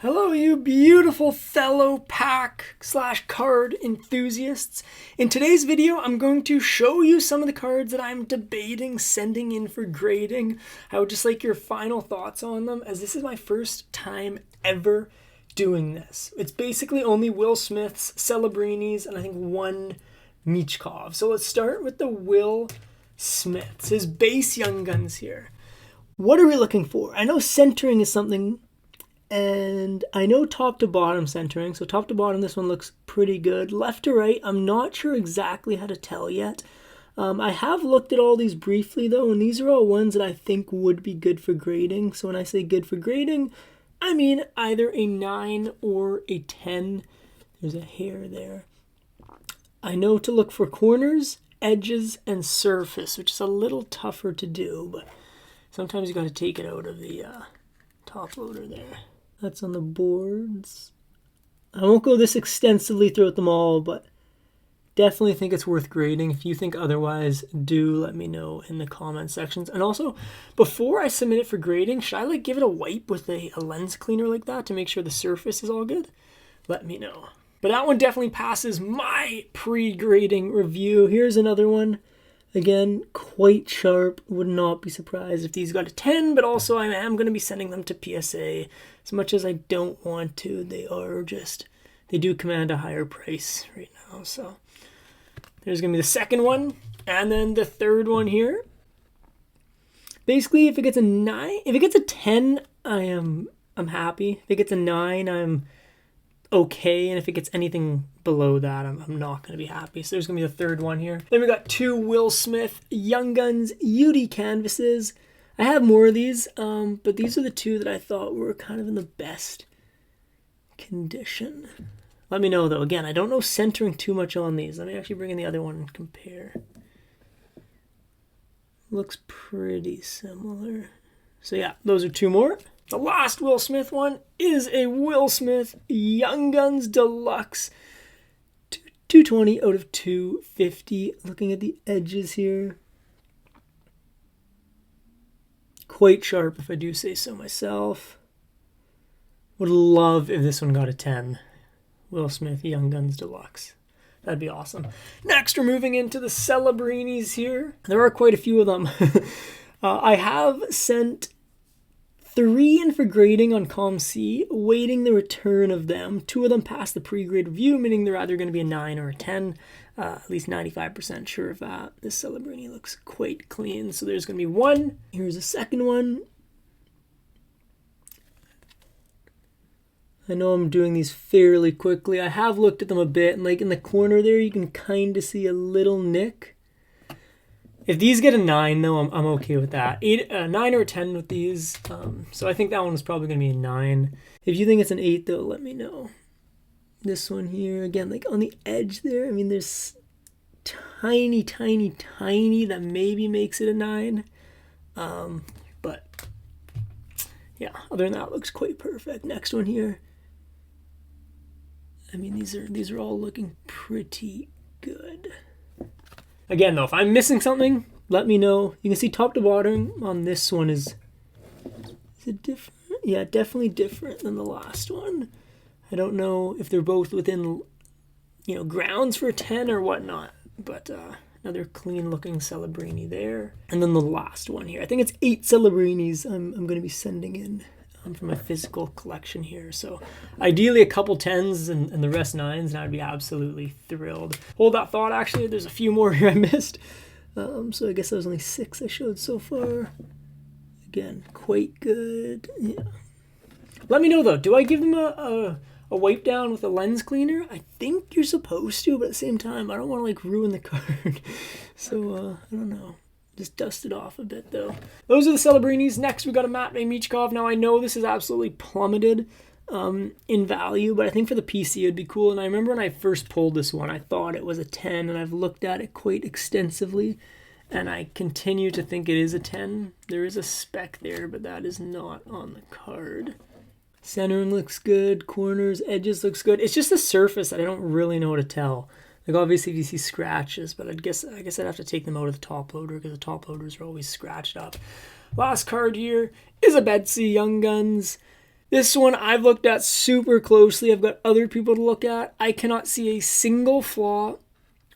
Hello, you beautiful fellow pack / card enthusiasts. In today's video, I'm going to show you some of the cards that I'm debating sending in for grading. I would just like your final thoughts on them, as this is my first time ever doing this. It's basically only Will Smith's, Celebrini's, and I think one Michkov. So let's start with the Will Smiths, his base Young Guns here. What are we looking for? I know centering is something, and I know top to bottom centering. So top to bottom, this one looks pretty good. Left to right, I'm not sure exactly how to tell yet. I have looked at all these briefly though, and these are all ones that I think would be good for grading. So when I say good for grading, I mean either a 9 or a 10. There's a hair there. I know to look for corners, edges, and surface, which is a little tougher to do, but sometimes you got to take it out of the top loader there. That's on the boards. I won't go this extensively throughout them all, but definitely think it's worth grading. If you think otherwise, do let me know in the comment sections. And also, before I submit it for grading, should I give it a wipe with a lens cleaner like that to make sure the surface is all good? Let me know. But that one definitely passes my pre-grading review. Here's another one. Again, quite sharp. Would not be surprised if these got a 10, but also I am going to be sending them to PSA. As much as I don't want to, they do command a higher price right now. So there's going to be the second one, and then the third one here. Basically, if it gets a 9, if it gets a 10, I'm happy. If it gets a 9, I'm okay, and if it gets anything below that, I'm not going to be happy. So there's going to be the third one here. Then we got two Will Smith Young Guns UD canvases. I have more of these, but these are the two that I thought were kind of in the best condition. Let me know though. Again, I don't know centering too much on these. Let me actually bring in the other one and compare. Looks pretty similar. So yeah, those are two more. The last Will Smith one is a Will Smith Young Guns Deluxe 220 out of 250. Looking at the edges here. Quite sharp, if I do say so myself. Would love if this one got a 10. Will Smith Young Guns Deluxe. That'd be awesome. Next, we're moving into the Celebrinis here. There are quite a few of them. I have sent 3 in for grading on ComC, waiting the return of them. 2 of them passed the pre-grade review, meaning they're either going to be a 9 or a 10. At least 95% sure of that. This Celebrini looks quite clean. So there's going to be 1. Here's a second one. I know I'm doing these fairly quickly. I have looked at them a bit, and in the corner there, you can kind of see a little nick. If these get a 9, though, I'm okay with that. 9 or a 10 with these. So I think that one was probably going to be a 9. If you think it's an 8, though, let me know. This one here, again, on the edge there, I mean, there's tiny that maybe makes it a 9. But, yeah, other than that, it looks quite perfect. Next one here. I mean, these are all looking pretty good. Again, though, if I'm missing something, let me know. You can see top to bottom on this one is it different? Yeah, definitely different than the last one. I don't know if they're both within, grounds for a 10 or whatnot. But another clean-looking Celebrini there. And then the last one here. I think it's 8 Celebrinis I'm going to be sending in for my physical collection here. So ideally a couple 10s and the rest 9s, and I'd be absolutely thrilled. Hold that thought, actually. There's a few more here I missed. So I guess that was only 6 I showed so far. Again, quite good. Yeah. Let me know, though. Do I give them a wipe down with a lens cleaner? I think you're supposed to, but at the same time, I don't want to ruin the card. So, I don't know. Just dust it off a bit, though. Those are the Celebrinis. Next, we got a Matt Michkov. Now, I know this is absolutely plummeted in value, but I think for the PC, it'd be cool. And I remember when I first pulled this one, I thought it was a 10, and I've looked at it quite extensively, and I continue to think it is a 10. There is a spec there, but that is not on the card. Centering looks good. Corners, edges looks good. It's just the surface that I don't really know how to tell. Obviously if you see scratches, but I guess I'd have to take them out of the top loader because the top loaders are always scratched up. Last card here is a Betsy Young Guns. This one I've looked at super closely. I've got other people to look at. I cannot see a single flaw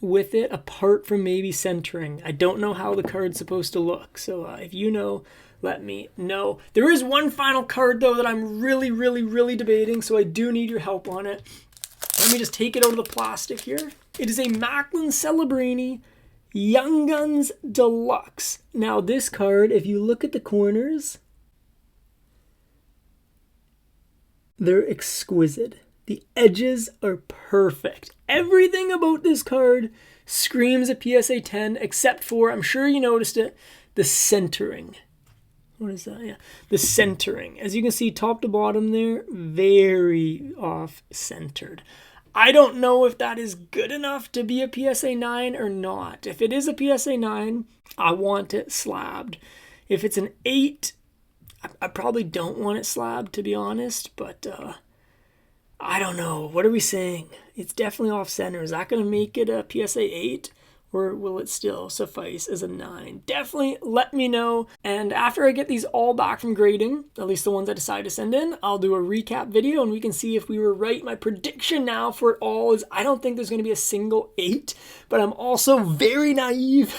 with it apart from maybe centering. I don't know how the card's supposed to look. So if you know, let me know. There is one final card though that I'm really debating. So I do need your help on it. Let me just take it out of the plastic here. It is a Macklin Celebrini Young Guns Deluxe. Now this card, if you look at the corners, they're exquisite. The edges are perfect. Everything about this card screams a PSA 10 except for, I'm sure you noticed it, the centering. What is that? Yeah, the centering. As you can see, top to bottom there, very off-centered. I don't know if that is good enough to be a PSA 9 or not. If it is a PSA 9, I want it slabbed. If it's an 8, I probably don't want it slabbed, to be honest, but I don't know. What are we saying? It's definitely off-center. Is that going to make it a PSA 8? Or will it still suffice as a 9? Definitely let me know. And after I get these all back from grading, at least the ones I decide to send in, I'll do a recap video and we can see if we were right. My prediction now for it all is I don't think there's going to be a single 8, but I'm also very naive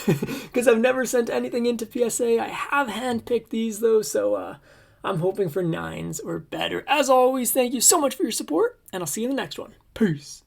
because I've never sent anything into PSA. I have handpicked these though, so I'm hoping for 9s or better. As always, thank you so much for your support, and I'll see you in the next one. Peace.